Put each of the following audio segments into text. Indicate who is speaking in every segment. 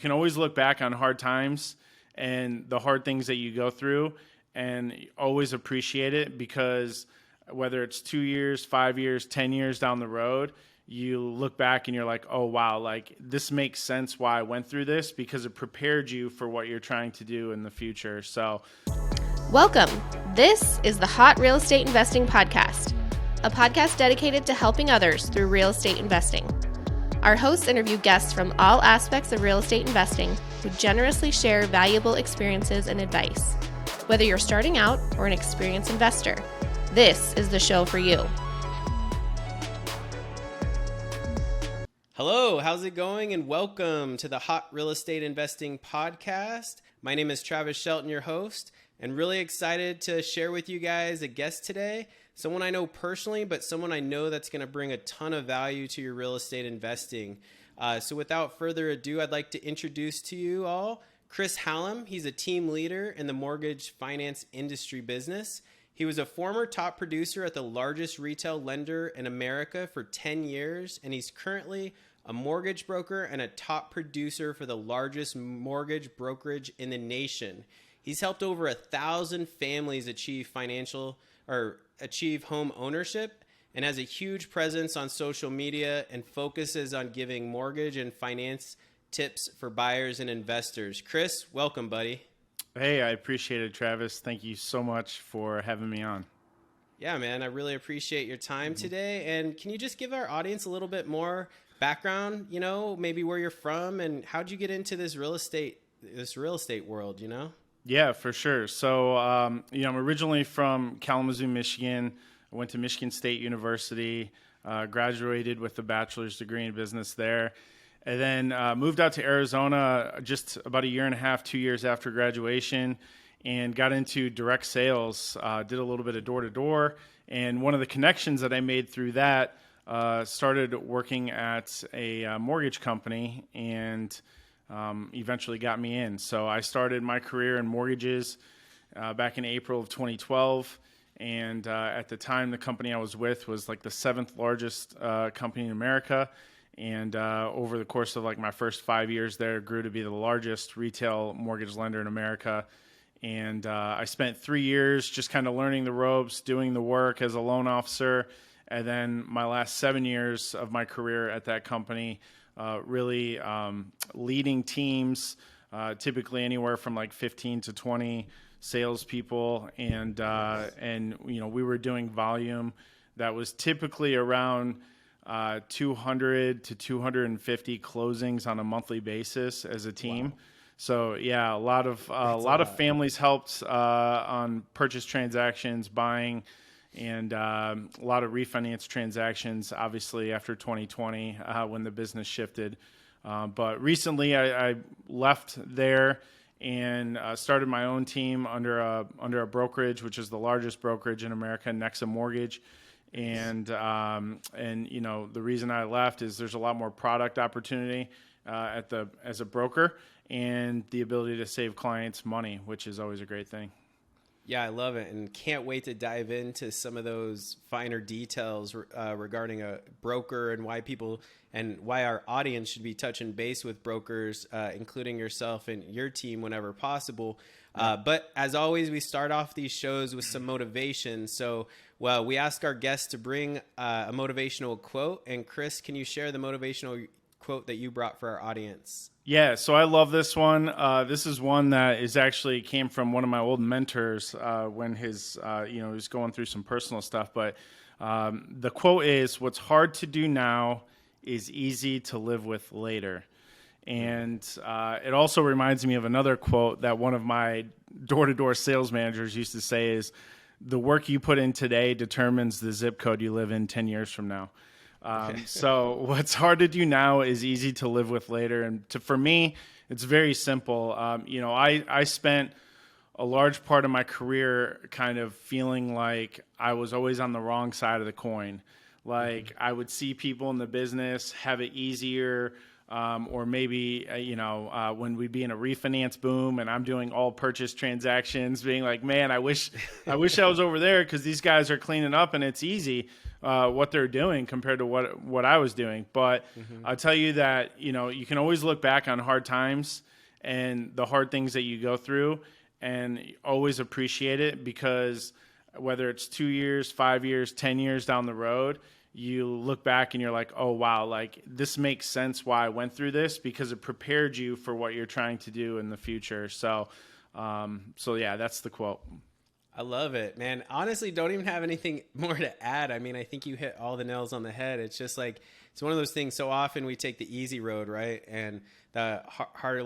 Speaker 1: can always look back on hard times and the hard things that you go through and always appreciate it, because whether it's 2 years, 5 years, 10 years down the road, you look back and you're like, oh, wow, like this makes sense why I went through this, because it prepared you for what you're trying to do in the future. So,
Speaker 2: welcome. This is the Hot Real Estate Investing Podcast, a podcast dedicated to helping others through real estate investing. Our hosts interview guests from all aspects of real estate investing who generously share valuable experiences and advice. Whether you're starting out or an experienced investor, this is the show for you.
Speaker 3: Hello, how's it going? And welcome to the Hot Real Estate Investing Podcast. My name is Travis Shelton, your host, and really excited to share with you guys a guest today. Someone I know personally, but someone I know that's going to bring a ton of value to your real estate investing. So without further ado, I'd like to introduce to you all Chris Hallam. He's a team leader in the mortgage finance industry business. He was a former top producer at the largest retail lender in America for 10 years, and he's currently a mortgage broker and a top producer for the largest mortgage brokerage in the nation. He's helped over 1,000 families achieve home ownership, and has a huge presence on social media and focuses on giving mortgage and finance tips for buyers and investors. Chris, welcome, buddy.
Speaker 1: hey, I appreciate it, Travis. Thank you so much for having me on.
Speaker 3: Yeah, man, I really appreciate your time today. And can you just give our audience a little bit more background, maybe where you're from and how'd you get into this real estate world,
Speaker 1: Yeah, for sure. So, I'm originally from Kalamazoo, Michigan. I went to Michigan State University, graduated with a bachelor's degree in business there, and then moved out to Arizona just about a year and a half, 2 years after graduation, and got into direct sales, did a little bit of door-to-door. And one of the connections that I made through that, started working at a mortgage company and eventually got me in. So I started my career in mortgages back in April of 2012. And at the time, the company I was with was like the 7th largest company in America. And over the course of like my first 5 years there, grew to be the largest retail mortgage lender in America. And I spent 3 years just kind of learning the ropes, doing the work as a loan officer. And then my last 7 years of my career at that company, really leading teams, typically anywhere from like 15 to 20 salespeople. And we were doing volume that was typically around 200 to 250 closings on a monthly basis as a team. Wow. So yeah, a lot of families helped on purchase transactions, buying, and a lot of refinance transactions, obviously after 2020 when the business shifted. But recently I left there and started my own team under a brokerage, which is the largest brokerage in America, Nexa Mortgage. And the reason I left is there's a lot more product opportunity as a broker, and the ability to save clients money, which is always a great thing.
Speaker 3: Yeah, I love it, and can't wait to dive into some of those finer details regarding a broker and why our audience should be touching base with brokers, including yourself and your team whenever possible. But as always, we start off these shows with some motivation. So, we ask our guests to bring a motivational quote. And Chris, can you share the motivational quote that you brought for our audience?
Speaker 1: Yeah, so I love this one. This is one that actually came from one of my old mentors when he was going through some personal stuff. But the quote is, "What's hard to do now is easy to live with later." And it also reminds me of another quote that one of my door-to-door sales managers used to say is, "The work you put in today determines the zip code you live in 10 years from now." So what's hard to do now is easy to live with later. And for me, it's very simple. I spent a large part of my career kind of feeling like I was always on the wrong side of the coin. Like I would see people in the business have it easier, or maybe, when we'd be in a refinance boom and I'm doing all purchase transactions, being like, man, I wish I was over there because these guys are cleaning up and it's easy. what they're doing compared to what I was doing. But I'll tell you that, you can always look back on hard times and the hard things that you go through and always appreciate it, because whether it's 2 years, 5 years, 10 years down the road, you look back and you're like, oh, wow, like this makes sense why I went through this, because it prepared you for what you're trying to do in the future. So yeah, that's the quote.
Speaker 3: I love it, man. Honestly, don't even have anything more to add. I mean, I think you hit all the nails on the head. It's just like, it's one of those things. So often we take the easy road, right? And the hard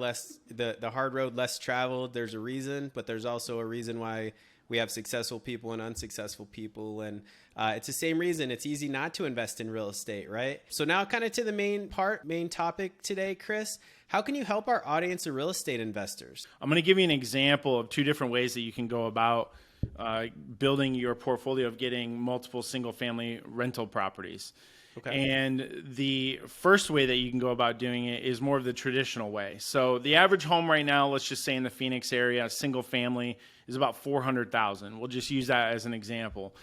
Speaker 3: road less traveled. There's a reason, but there's also a reason why we have successful people and unsuccessful people. And it's the same reason it's easy not to invest in real estate, right? So now kind of to the main topic today, Chris. How can you help our audience of real estate investors?
Speaker 1: I'm going to give you an example of 2 different ways that you can go about building your portfolio of getting multiple single-family rental properties. Okay. And the first way that you can go about doing it is more of the traditional way. So the average home right now, let's just say in the Phoenix area, single family, is about $400,000. We'll just use that as an example.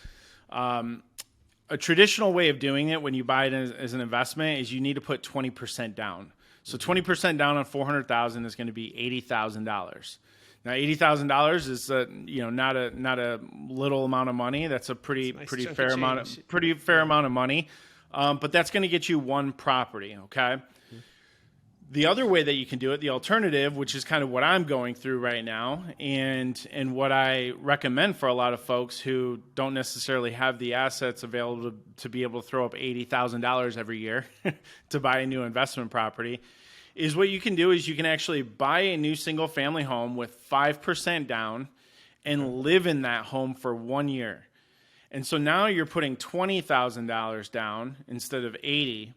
Speaker 1: A traditional way of doing it when you buy it as an investment is you need to put 20% down. So 20% down on $400,000 is going to be $80,000. Now, $80,000 is not a little amount of money. That's a pretty fair amount of money. But that's going to get you one property, okay? The other way that you can do it, the alternative, which is kind of what I'm going through right now, and what I recommend for a lot of folks who don't necessarily have the assets available to be able to throw up $80,000 every year to buy a new investment property, is what you can do is you can actually buy a new single family home with 5% down and live in that home for 1 year. And so now you're putting $20,000 down instead of $80,000.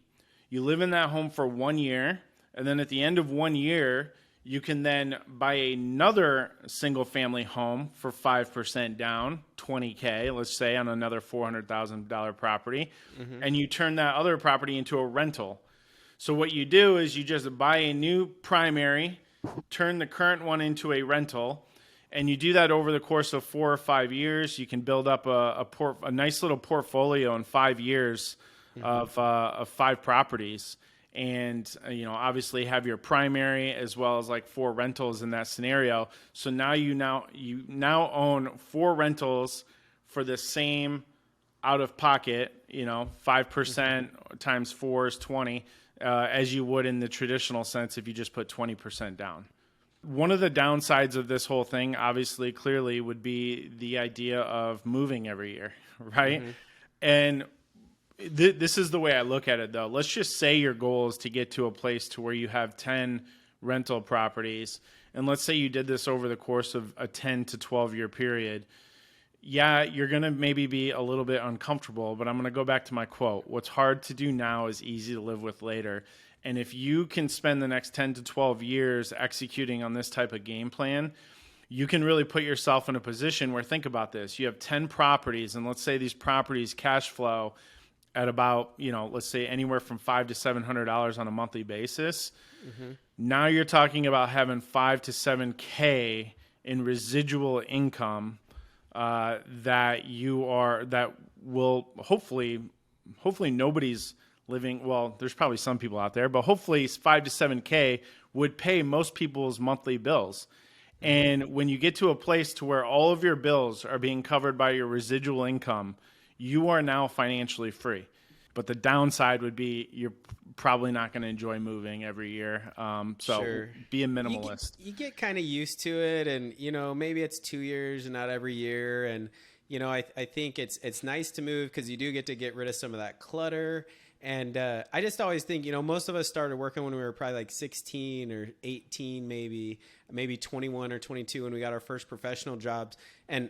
Speaker 1: You live in that home for 1 year, and then at the end of 1 year, you can then buy another single family home for 5% down, $20K, let's say, on another $400,000 property, and you turn that other property into a rental. So what you do is you just buy a new primary, turn the current one into a rental, and you do that over the course of 4 or 5 years. You can build up a nice little portfolio in 5 years of 5 properties, and obviously have your primary as well as like 4 rentals in that scenario. So now you now own 4 rentals for the same out of pocket. 5% times 4 is 20, as you would in the traditional sense if you just put 20% down. One of the downsides of this whole thing, obviously, clearly, would be the idea of moving every year, right? And this is the way I look at it, though. Let's just say your goal is to get to a place to where you have 10 rental properties, and let's say you did this over the course of a 10 to 12-year period. Yeah, you're going to maybe be a little bit uncomfortable, but I'm going to go back to my quote. What's hard to do now is easy to live with later. And if you can spend the next 10 to 12 years executing on this type of game plan, you can really put yourself in a position where, think about this, you have 10 properties, and let's say these properties cash flow at about, let's say anywhere from $500 to $700 on a monthly basis. Now you're talking about having $5 to $7K in residual income that will hopefully nobody's living, well, there's probably some people out there, but hopefully 5 to 7K would pay most people's monthly bills. And when you get to a place to where all of your bills are being covered by your residual income, you are now financially free. But the downside would be you're probably not going to enjoy moving every year. Sure. Be a minimalist.
Speaker 3: You get kind of used to it, and maybe it's 2 years and not every year. And I think it's nice to move because you do get to get rid of some of that clutter. And I just always think, most of us started working when we were probably like 16 or 18, maybe 21 or 22 when we got our first professional jobs. And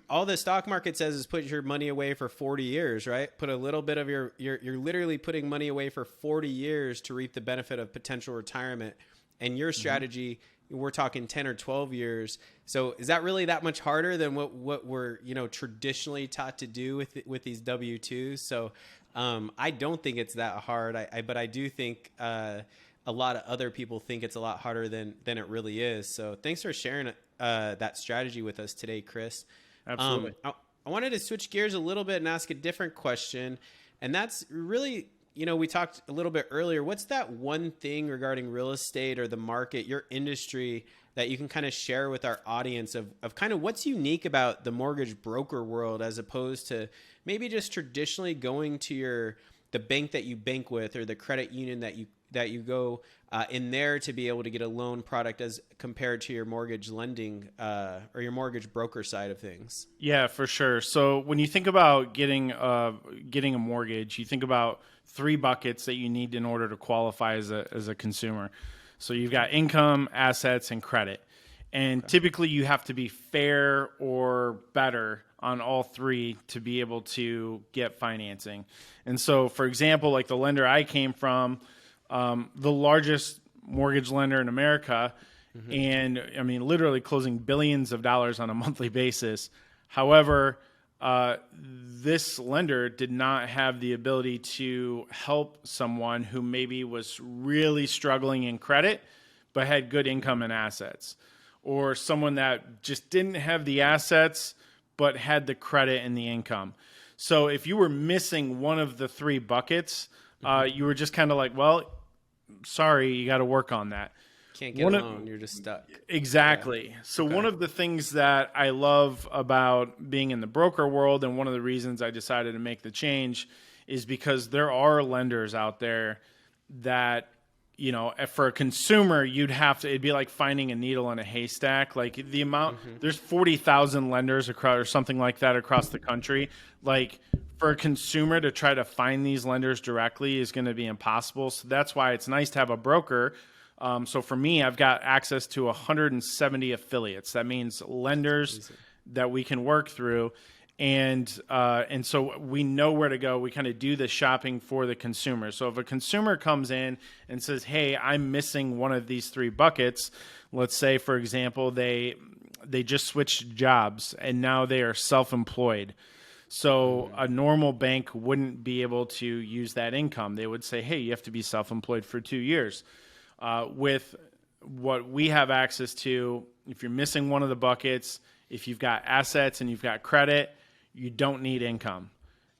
Speaker 3: all the stock market says is put your money away for 40 years, right? Put a little bit of you're literally putting money away for 40 years to reap the benefit of potential retirement. And your strategy, we're talking 10 or 12 years. So is that really that much harder than what we're, traditionally taught to do with these W-2s? So I don't think it's that hard, but I do think a lot of other people think it's a lot harder than it really is. So thanks for sharing that strategy with us today, Chris.
Speaker 1: Absolutely.
Speaker 3: I wanted to switch gears a little bit and ask a different question. And that's really, we talked a little bit earlier. What's that one thing regarding real estate or the market, your industry, that you can kind of share with our audience of kind of what's unique about the mortgage broker world as opposed to maybe just traditionally going to the bank that you bank with or the credit union that you go in there to be able to get a loan product as compared to your mortgage lending or your mortgage broker side of things?
Speaker 1: Yeah, for sure. So when you think about getting a mortgage, you think about three buckets that you need in order to qualify as a consumer. So you've got income, assets, and credit. And typically you have to be fair or better on all three to be able to get financing. And so, for example, like the lender I came from, the largest mortgage lender in America, and I mean, literally closing billions of dollars on a monthly basis. However, this lender did not have the ability to help someone who maybe was really struggling in credit, but had good income and assets, or someone that just didn't have the assets, but had the credit and the income. So if you were missing one of the three buckets, you were just kind of like, well, sorry, you got to work on that.
Speaker 3: Can't get a loan, you're just stuck.
Speaker 1: Exactly. Yeah. So one of the things that I love about being in the broker world, and one of the reasons I decided to make the change, is because there are lenders out there that, for a consumer, it'd be like finding a needle in a haystack. Like the amount, there's 40,000 lenders across or something like that across the country. Like for a consumer to try to find these lenders directly is going to be impossible. So that's why it's nice to have a broker. So for me, I've got access to 170 affiliates. That means lenders that we can work through. And so we know where to go. We kind of do the shopping for the consumer. So if a consumer comes in and says, hey, I'm missing one of these three buckets, let's say, for example, they just switched jobs and now they are self-employed. So a normal bank wouldn't be able to use that income. They would say, hey, you have to be self-employed for 2 years. With what we have access to, if you're missing one of the buckets, if you've got assets and you've got credit, you don't need income.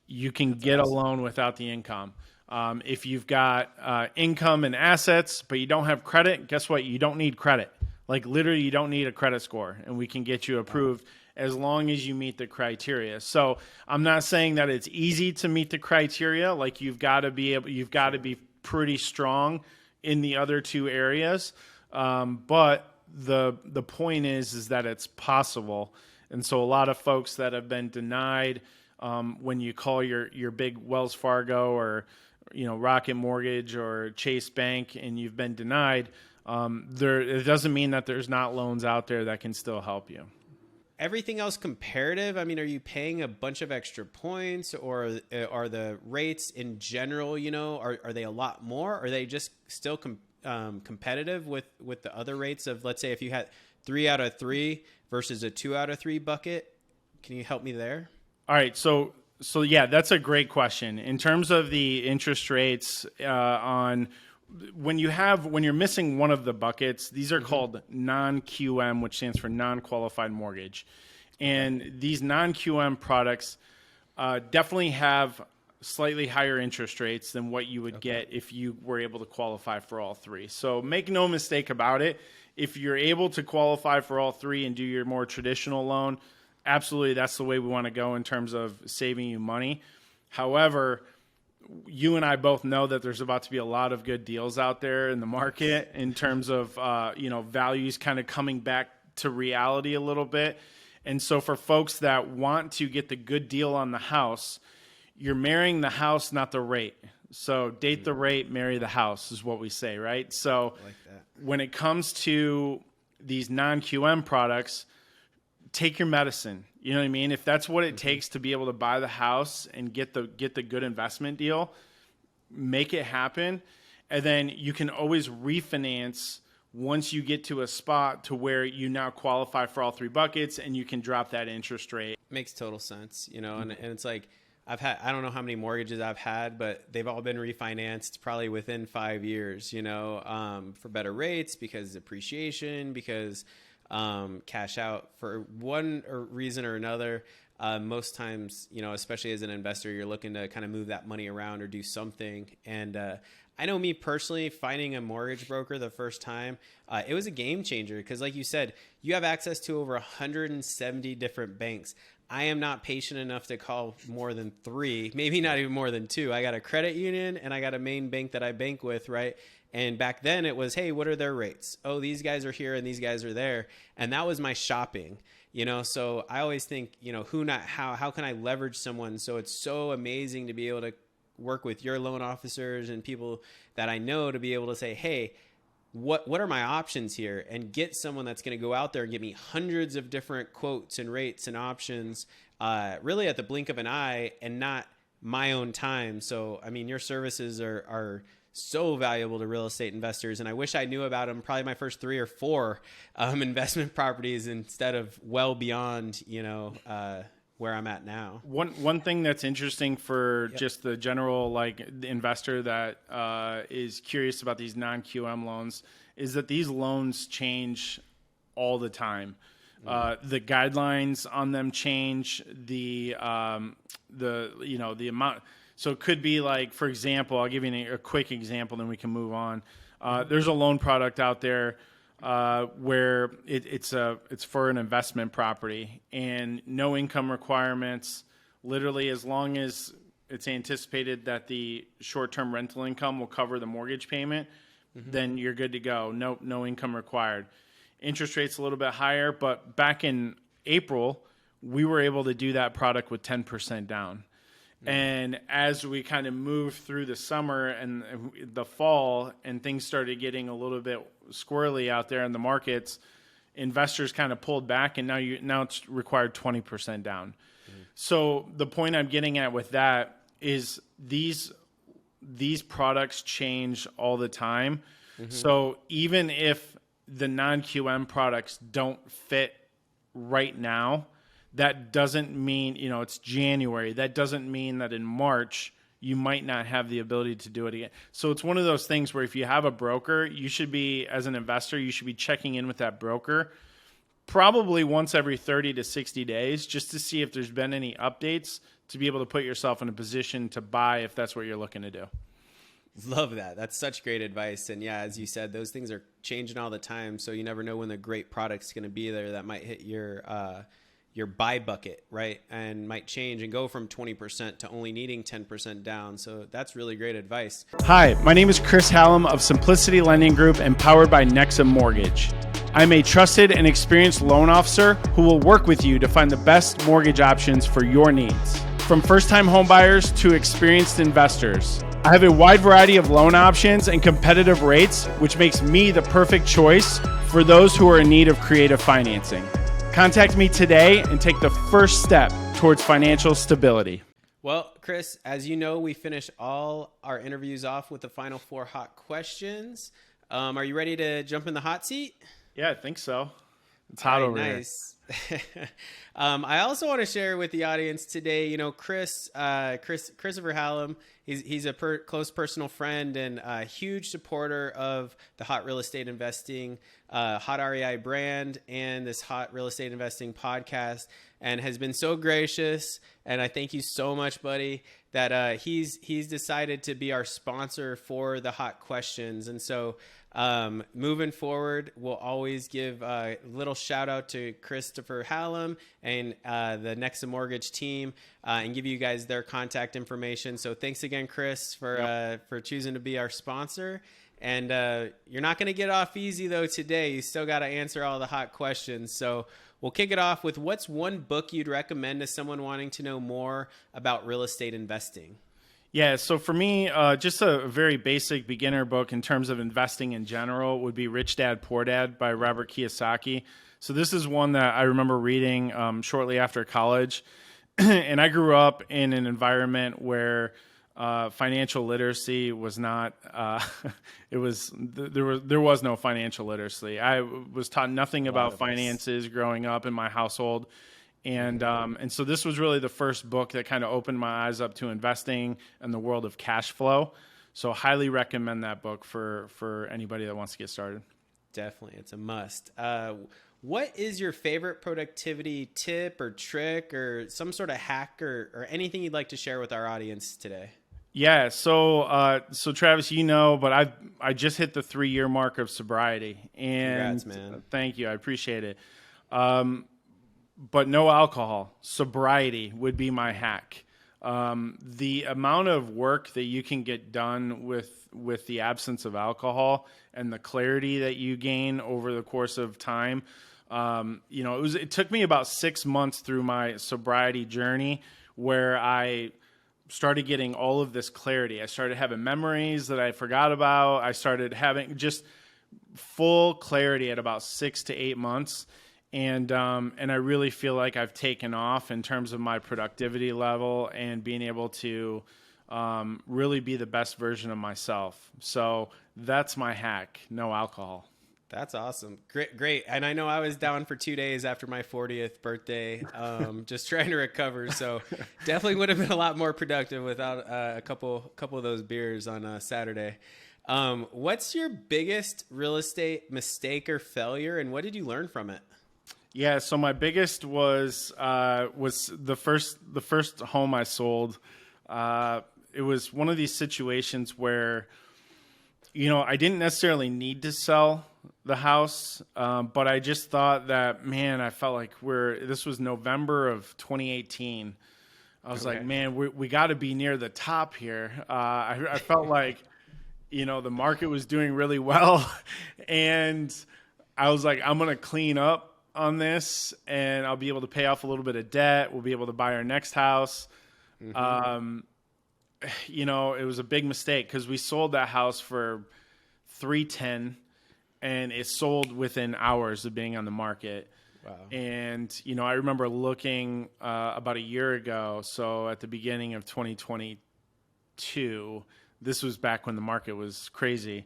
Speaker 1: You can get a loan without the income. If you've got income and assets, but you don't have credit, guess what? You don't need credit. Like literally, you don't need a credit score, and we can get you approved as long as you meet the criteria. So I'm not saying that it's easy to meet the criteria. Like you've got to be pretty strong in the other two areas. But the point is that it's possible. And so a lot of folks that have been denied, when you call your big Wells Fargo or, Rocket Mortgage or Chase Bank and you've been denied, it doesn't mean that there's not loans out there that can still help you.
Speaker 3: Everything else comparative? I mean, are you paying a bunch of extra points, or are the rates in general, are they a lot more? Are they just still competitive with the other rates of, let's say, if you had 3 out of 3 versus a 2 out of 3 bucket? Can you help me there?
Speaker 1: All right. So yeah, that's a great question. In terms of the interest rates when you're missing one of the buckets, these are called non-QM, which stands for non-qualified mortgage. And these non-QM products definitely have slightly higher interest rates than what you would get if you were able to qualify for all three. So make no mistake about it. If you're able to qualify for all three and do your more traditional loan, absolutely, that's the way we want to go in terms of saving you money. However, you and I both know that there's about to be a lot of good deals out there in the market in terms of, values kind of coming back to reality a little bit. And so for folks that want to get the good deal on the house, you're marrying the house, not the rate. So date the rate, marry the house is what we say, right? So
Speaker 3: I like that.
Speaker 1: When it comes to these non-QM products, take your medicine. You know what I mean? If that's what it takes to be able to buy the house and get the good investment deal, make it happen. And then you can always refinance once you get to a spot to where you now qualify for all three buckets and you can drop that interest rate.
Speaker 3: Makes total sense, and it's like I don't know how many mortgages I've had, but they've all been refinanced probably within 5 years, for better rates, because appreciation, because cash out for one reason or another. most times, especially as an investor, you're looking to kind of move that money around or do something. And I know me personally, finding a mortgage broker the first time, it was a game changer because like you said, you have access to over 170 different banks. I am not patient enough to call more than 3, maybe not even more than 2. I got a credit union and I got a main bank that I bank with, right? And back then it was, hey, what are their rates? Oh, these guys are here and these guys are there. And that was my shopping, so I always think, how can I leverage someone? So it's so amazing to be able to work with your loan officers and people that I know to be able to say, hey, what are my options here, and get someone that's going to go out there and give me hundreds of different quotes and rates and options, really at the blink of an eye and not my own time. So, I mean, your services are so valuable to real estate investors. And I wish I knew about them, probably my first 3 or 4 investment properties instead of well beyond, where I'm at now.
Speaker 1: One thing that's interesting for just the general the investor that is curious about these non-QM loans is that these loans change all the time. The guidelines on them change. The amount. So it could be like, for example, I'll give you a quick example, then we can move on. There's a loan product out there where it's for an investment property and no income requirements. Literally, as long as it's anticipated that the short-term rental income will cover the mortgage payment, then you're good to go. No income required. Interest rates a little bit higher, but back in April, we were able to do that product with 10% down. And as we kind of moved through the summer and the fall and things started getting a little bit squirrely out there in the markets, investors kind of pulled back, and now it's required 20% down. So the point I'm getting at with that is these products change all the time. So even if the non-QM products don't fit right now, that doesn't mean, it's January. That doesn't mean that in March you might not have the ability to do it again. So it's one of those things where if you have a broker, you should be, as an investor, you should be checking in with that broker probably once every 30 to 60 days just to see if there's been any updates to be able to put yourself in a position to buy if that's what you're looking to do.
Speaker 3: Love that. That's such great advice. And yeah, as you said, those things are changing all the time. So you never know when the great product's going to be there that might hit your buy bucket, right? And might change and go from 20% to only needing 10% down. So that's really great advice.
Speaker 1: Hi, my name is Chris Hallam of Simplicity Lending Group and powered by Nexa Mortgage. I'm a trusted and experienced loan officer who will work with you to find the best mortgage options for your needs. From first-time homebuyers to experienced investors, I have a wide variety of loan options and competitive rates, which makes me the perfect choice for those who are in need of creative financing. Contact me today and take the first step towards financial stability.
Speaker 3: Well, Chris, as you know, we finish all our interviews off with the final 4 hot questions. Are you ready to jump in the hot seat?
Speaker 1: Yeah, I think so. It's hot over here.
Speaker 3: Nice. I also want to share with the audience today, Christopher Hallam, he's a close personal friend and a huge supporter of the Hot Real Estate Investing, Hot REI brand, and this Hot Real Estate Investing podcast, and has been so gracious. And I thank you so much, buddy, that he's decided to be our sponsor for the hot questions. And so moving forward, we'll always give a little shout out to Christopher Hallam and the Nexa Mortgage team and give you guys their contact information. So thanks again, Chris, for choosing to be our sponsor. And you're not going to get off easy, though, today. You still got to answer all the hot questions. So we'll kick it off with, what's one book you'd recommend to someone wanting to know more about real estate investing?
Speaker 1: Yeah, so for me, just a very basic beginner book in terms of investing in general would be Rich Dad, Poor Dad by Robert Kiyosaki. So this is one that I remember reading shortly after college. And I grew up in an environment where financial literacy was not, there was no financial literacy. I was taught nothing about finances growing up in my household. And so this was really the first book that kind of opened my eyes up to investing and the world of cash flow. So highly recommend that book for anybody that wants to get started.
Speaker 3: Definitely. It's a must. What is your favorite productivity tip or trick or some sort of hack or anything you'd like to share with our audience today?
Speaker 1: Yeah. So Travis, but I just hit the 3-year mark of sobriety, and
Speaker 3: Congrats, man.
Speaker 1: thank you. I appreciate it. But no alcohol. Sobriety would be my hack. The amount of work that you can get done with the absence of alcohol and the clarity that you gain over the course of time. It took me about 6 months through my sobriety journey where I started getting all of this clarity. I started having memories that I forgot about. I started having just full clarity at about 6 to 8 months. And I really feel like I've taken off in terms of my productivity level and being able to really be the best version of myself. So that's my hack, no alcohol.
Speaker 3: That's awesome. Great. And I know I was down for 2 days after my 40th birthday, just trying to recover. So definitely would have been a lot more productive without a couple of those beers on Saturday. What's your biggest real estate mistake or failure, and what did you learn from it?
Speaker 1: Yeah, so my biggest was the first home I sold. It was one of these situations where, I didn't necessarily need to sell the house, but I just thought that, man, I felt like this was November of 2018. I was like, man, we got to be near the top here. I felt like, the market was doing really well, and I was like, I'm going to clean up on this and I'll be able to pay off a little bit of debt. We'll be able to buy our next house. Mm-hmm. It was a big mistake because we sold that house for $310 and it sold within hours of being on the market. Wow. And, I remember looking about a year ago. So at the beginning of 2022, this was back when the market was crazy.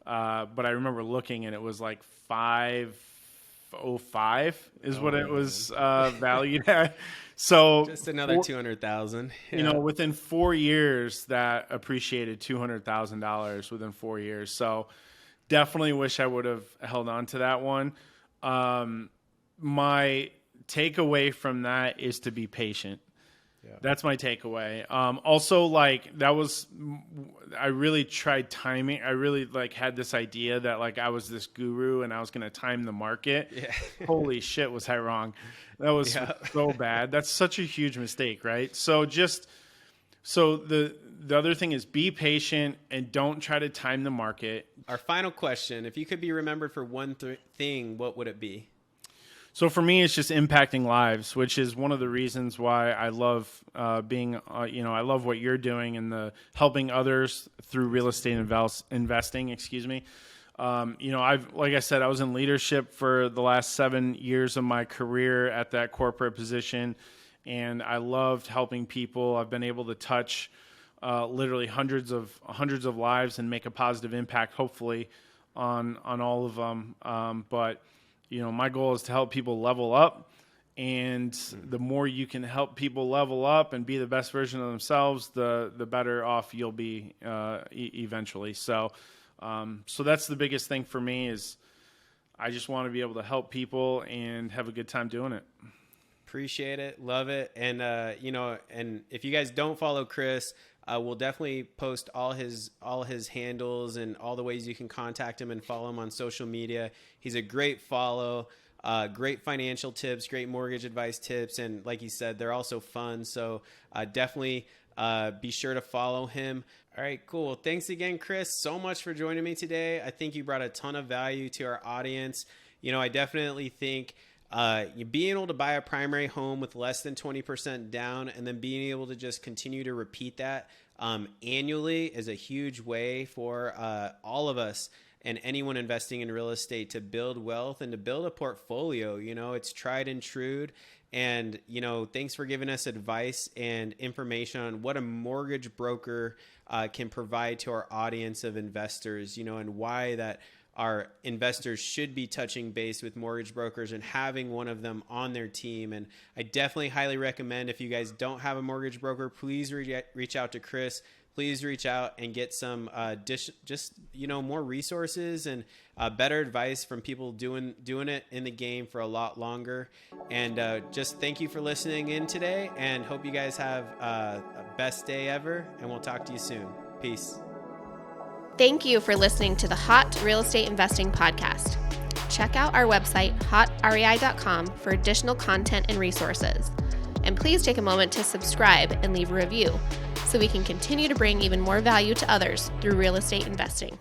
Speaker 1: But I remember looking and it was like 505 is what it was valued at. So
Speaker 3: just another 200,000.
Speaker 1: Yeah. Within 4 years, that appreciated $200,000 within 4 years. So definitely wish I would have held on to that one. My takeaway from that is to be patient. Yeah. That's my takeaway. Also, I really tried timing. I really had this idea that I was this guru and I was going to time the market. Yeah. Holy shit, was I wrong? That was so bad. That's such a huge mistake, right? So the other thing is be patient and don't try to time the market.
Speaker 3: Our final question, if you could be remembered for one thing, what would it be?
Speaker 1: So for me, it's just impacting lives, which is one of the reasons why I love I love what you're doing and the helping others through real estate investing. Excuse me. Like I said, I was in leadership for the last 7 years of my career at that corporate position, and I loved helping people. I've been able to touch literally hundreds of lives and make a positive impact, hopefully, on all of them. But my goal is to help people level up, and the more you can help people level up and be the best version of themselves, the better off you'll be eventually. So that's the biggest thing for me is I just want to be able to help people and have a good time doing it.
Speaker 3: Appreciate it. Love it. And, and if you guys don't follow Chris, we'll definitely post all his handles and all the ways you can contact him and follow him on social media. He's a great follow, great financial tips, great mortgage advice tips. And like he said, they're also fun. So definitely be sure to follow him. All right, cool. Thanks again, Chris, so much for joining me today. I think you brought a ton of value to our audience. I definitely think being able to buy a primary home with less than 20% down and then being able to just continue to repeat that annually is a huge way for all of us and anyone investing in real estate to build wealth and to build a portfolio. It's tried and true. And, thanks for giving us advice and information on what a mortgage broker can provide to our audience of investors, and why that our investors should be touching base with mortgage brokers and having one of them on their team. And I definitely highly recommend, if you guys don't have a mortgage broker, please reach out to Chris. please reach out and get some more resources and better advice from people doing it in the game for a lot longer. And just thank you for listening in today, and hope you guys have a best day ever, and we'll talk to you soon. Peace.
Speaker 2: Thank you for listening to the Hot Real Estate Investing Podcast. Check out our website, hotrei.com, for additional content and resources. And please take a moment to subscribe and leave a review so we can continue to bring even more value to others through real estate investing.